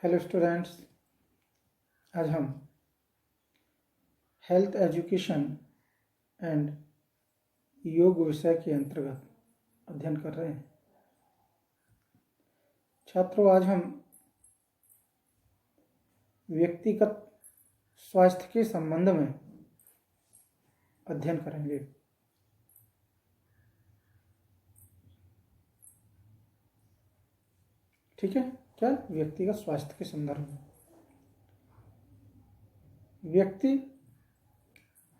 Hello students, आज हम health education and योग विषय के अंतर्गत अध्ययन कर रहे हैं। छात्रों, आज हम व्यक्तिगत स्वास्थ्य के संबंध में अध्ययन करेंगे। ठीक है, क्या व्यक्तिगत स्वास्थ्य के संदर्भ में व्यक्ति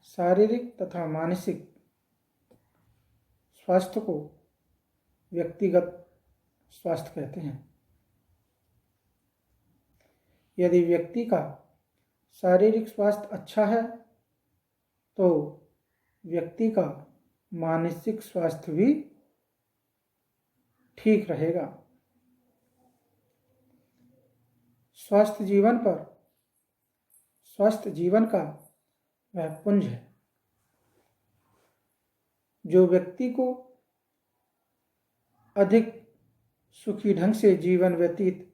शारीरिक तथा मानसिक स्वास्थ्य को व्यक्तिगत स्वास्थ्य कहते हैं। यदि व्यक्ति का शारीरिक स्वास्थ्य अच्छा है तो व्यक्ति का मानसिक स्वास्थ्य भी ठीक रहेगा। स्वस्थ जीवन का वह पुंज है जो व्यक्ति को अधिक सुखी ढंग से जीवन व्यतीत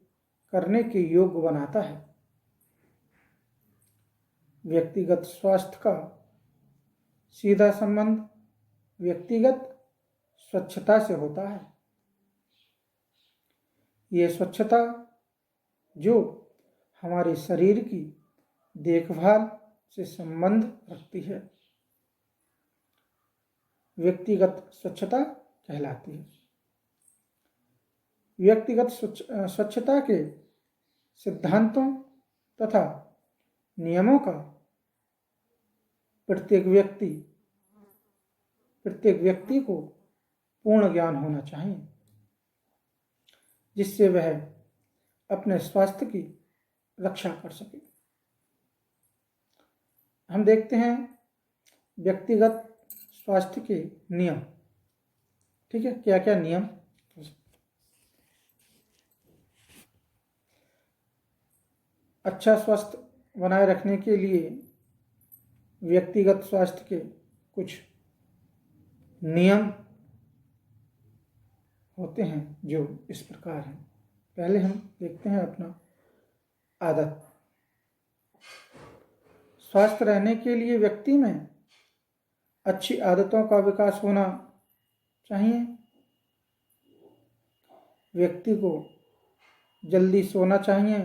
करने के योग्य बनाता है। व्यक्तिगत स्वास्थ्य का सीधा संबंध व्यक्तिगत स्वच्छता से होता है। ये स्वच्छता जो हमारे शरीर की देखभाल से संबंध रखती है, व्यक्तिगत स्वच्छता कहलाती है। व्यक्तिगत स्वच्छता के सिद्धांतों तथा नियमों का प्रत्येक व्यक्ति को पूर्ण ज्ञान होना चाहिए, जिससे वह अपने स्वास्थ्य की रक्षा कर सके। हम देखते हैं व्यक्तिगत स्वास्थ्य के नियम। ठीक है, क्या क्या नियम? अच्छा स्वास्थ्य बनाए रखने के लिए व्यक्तिगत स्वास्थ्य के कुछ नियम होते हैं जो इस प्रकार हैं। पहले हम देखते हैं अपना आदत। स्वस्थ रहने के लिए व्यक्ति में अच्छी आदतों का विकास होना चाहिए। व्यक्ति को जल्दी सोना चाहिए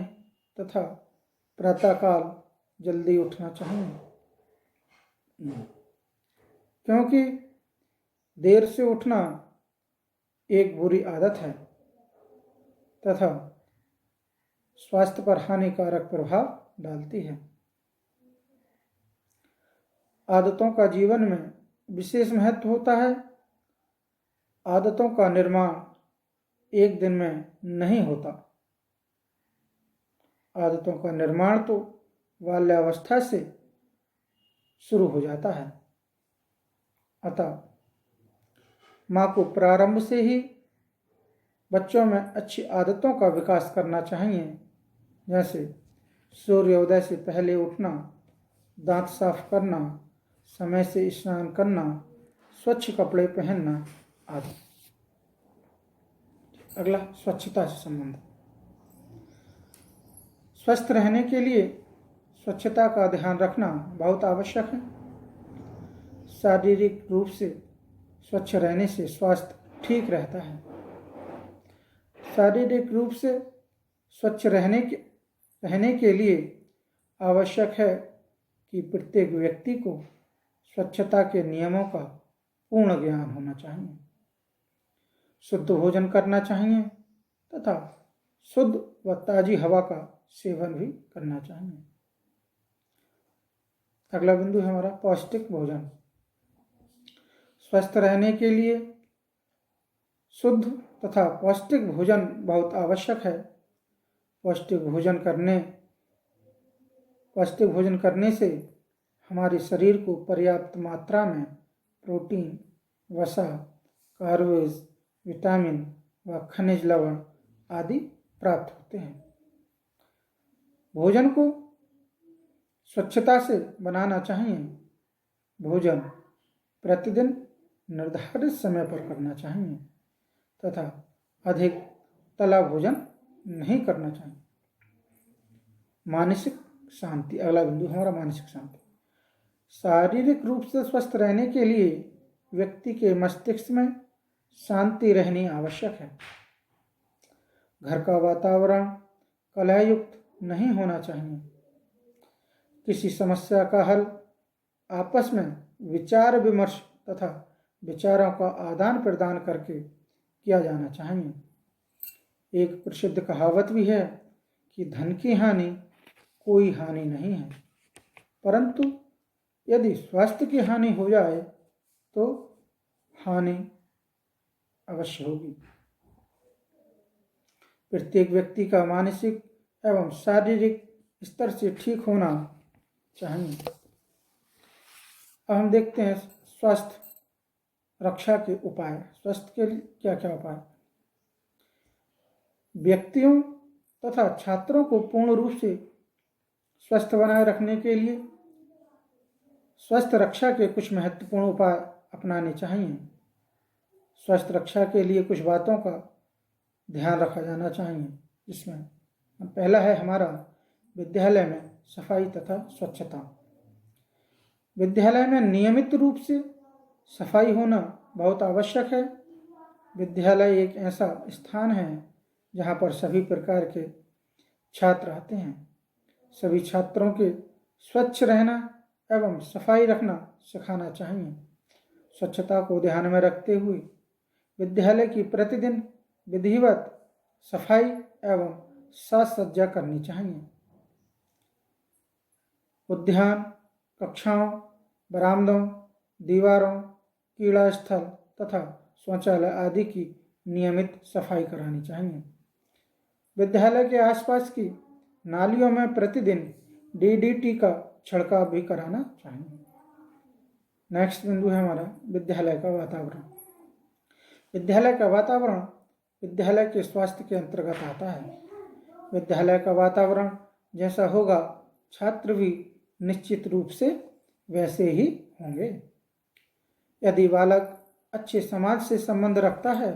तथा प्रातःकाल जल्दी उठना चाहिए, क्योंकि देर से उठना एक बुरी आदत है तथा स्वास्थ्य पर हानिकारक प्रभाव डालती है। आदतों का जीवन में विशेष महत्व होता है। आदतों का निर्माण एक दिन में नहीं होता। आदतों का निर्माण तो बाल्यावस्था से शुरू हो जाता है। अतः माँ को प्रारंभ से ही बच्चों में अच्छी आदतों का विकास करना चाहिए, जैसे सूर्योदय से पहले उठना, दांत साफ करना, समय से स्नान करना, स्वच्छ कपड़े पहनना आदि। अगला, स्वच्छता से संबंध। स्वस्थ रहने के लिए स्वच्छता का ध्यान रखना बहुत आवश्यक है। शारीरिक रूप से स्वच्छ रहने से स्वास्थ्य ठीक रहता है। शारीरिक रूप से स्वच्छ रहने के लिए आवश्यक है कि प्रत्येक व्यक्ति को स्वच्छता के नियमों का पूर्ण ज्ञान होना चाहिए, शुद्ध भोजन करना चाहिए तथा शुद्ध व ताजी हवा का सेवन भी करना चाहिए। अगला बिंदु है हमारा पौष्टिक भोजन। स्वस्थ रहने के लिए शुद्ध तथा पौष्टिक भोजन बहुत आवश्यक है। पौष्टिक भोजन करने से हमारे शरीर को पर्याप्त मात्रा में प्रोटीन, वसा, कार्बोहाइड्रेट, विटामिन व खनिज लवण आदि प्राप्त होते हैं। भोजन को स्वच्छता से बनाना चाहिए। भोजन प्रतिदिन निर्धारित समय पर करना चाहिए तथा अधिक तला भोजन नहीं करना चाहिए। मानसिक शांति। अगला बिंदु हमारा मानसिक शांति। शारीरिक रूप से स्वस्थ रहने के लिए व्यक्ति के मस्तिष्क में शांति रहनी आवश्यक है। घर का वातावरण कलहयुक्त नहीं होना चाहिए। किसी समस्या का हल आपस में विचार विमर्श तथा विचारों का आदान प्रदान करके किया जाना चाहिए। एक प्रसिद्ध कहावत भी है कि धन की हानि कोई हानि नहीं है, परंतु यदि स्वास्थ्य की हानि हो जाए तो हानि अवश्य होगी। प्रत्येक व्यक्ति का मानसिक एवं शारीरिक स्तर से ठीक होना चाहिए। अब हम देखते हैं स्वास्थ्य रक्षा के उपाय। स्वास्थ्य के लिए क्या क्या उपाय? व्यक्तियों तथा छात्रों को पूर्ण रूप से स्वस्थ बनाए रखने के लिए स्वास्थ्य रक्षा के कुछ महत्वपूर्ण उपाय अपनाने चाहिए। स्वास्थ्य रक्षा के लिए कुछ बातों का ध्यान रखा जाना चाहिए, जिसमें पहला है हमारा विद्यालय में सफाई तथा स्वच्छता। विद्यालय में नियमित रूप से सफाई होना बहुत आवश्यक है। विद्यालय एक ऐसा स्थान है जहाँ पर सभी प्रकार के छात्र आते हैं। सभी छात्रों के स्वच्छ रहना एवं सफाई रखना सिखाना चाहिए। स्वच्छता को ध्यान में रखते हुए विद्यालय की प्रतिदिन विधिवत सफाई एवं साज सज्जा करनी चाहिए। उद्यान, कक्षाओं, बरामदों, दीवारों, क्रीड़ा स्थल तथा शौचालय आदि की नियमित सफाई करानी चाहिए। विद्यालय के आसपास की नालियों में प्रतिदिन DDT का छिड़काव भी कराना चाहिए। नेक्स्ट बिंदु है हमारा विद्यालय का वातावरण। विद्यालय का वातावरण विद्यालय के स्वास्थ्य के अंतर्गत आता है। विद्यालय का वातावरण जैसा होगा, छात्र भी निश्चित रूप से वैसे ही होंगे। यदि बालक अच्छे समाज से संबंध रखता है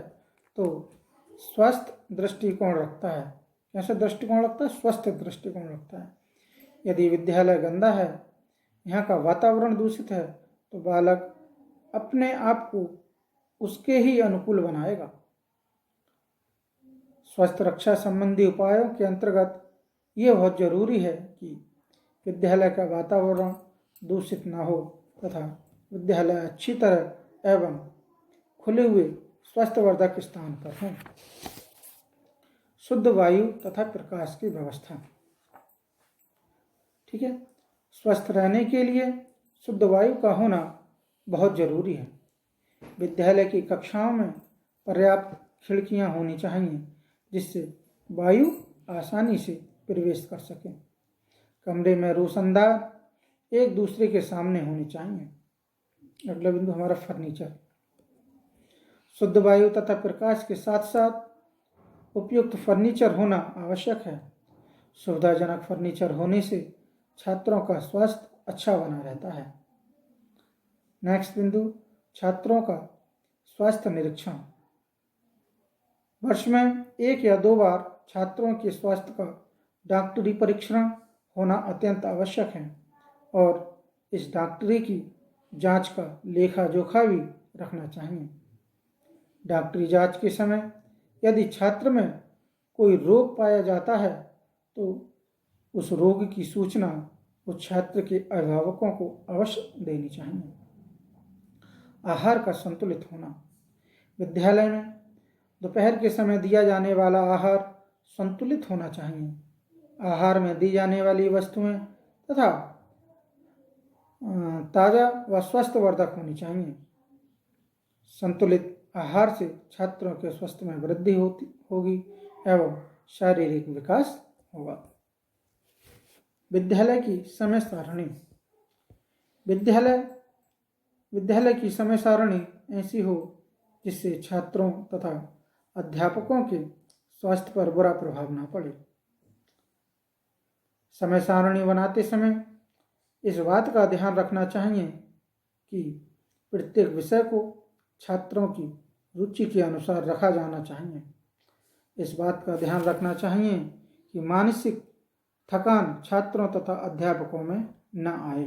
तो स्वस्थ दृष्टिकोण रखता है। कैसा दृष्टिकोण रखता है? स्वस्थ दृष्टिकोण रखता है। यदि विद्यालय गंदा है, यहाँ का वातावरण दूषित है, तो बालक अपने आप को उसके ही अनुकूल बनाएगा। स्वास्थ्य रक्षा संबंधी उपायों के अंतर्गत ये बहुत जरूरी है कि विद्यालय का वातावरण दूषित न हो तथा विद्यालय अच्छी तरह एवं खुले हुए स्वास्थ्यवर्धक स्थान पर हो। शुद्ध वायु तथा प्रकाश की व्यवस्था। ठीक है, स्वस्थ रहने के लिए शुद्ध वायु का होना बहुत जरूरी है। विद्यालय की कक्षाओं में पर्याप्त खिड़कियां होनी चाहिए जिससे वायु आसानी से प्रवेश कर सके। कमरे में रोशनदान एक दूसरे के सामने होनी चाहिए। अगला बिंदु हमारा फर्नीचर। शुद्ध वायु तथा प्रकाश के साथ साथ उपयुक्त फर्नीचर होना आवश्यक है। सुविधाजनक फर्नीचर होने से छात्रों का स्वास्थ्य अच्छा बना रहता है। नेक्स्ट बिंदु छात्रों का स्वास्थ्य निरीक्षण। वर्ष में 1 या 2 बार छात्रों के स्वास्थ्य का डॉक्टरी परीक्षण होना अत्यंत आवश्यक है और इस डॉक्टरी की जांच का लेखा जोखा भी रखना चाहिए। डॉक्टरी जांच के समय यदि छात्र में कोई रोग पाया जाता है तो उस रोग की सूचना उस छात्र के अभिभावकों को अवश्य देनी चाहिए। आहार का संतुलित होना। विद्यालय में दोपहर के समय दिया जाने वाला आहार संतुलित होना चाहिए। आहार में दी जाने वाली वस्तुएं तथा ताज़ा व स्वस्थवर्धक होनी चाहिए। संतुलित आहार से छात्रों के स्वास्थ्य में वृद्धि होगी एवं शारीरिक विकास होगा। विद्यालय की समय सारणी। विद्यालय की समय सारणी ऐसी हो जिससे छात्रों तथा अध्यापकों के स्वास्थ्य पर बुरा प्रभाव न पड़े। समय सारणी बनाते समय इस बात का ध्यान रखना चाहिए कि प्रत्येक विषय को छात्रों की रुचि के अनुसार रखा जाना चाहिए। इस बात का ध्यान रखना चाहिए कि मानसिक थकान छात्रों तथा अध्यापकों में न आए।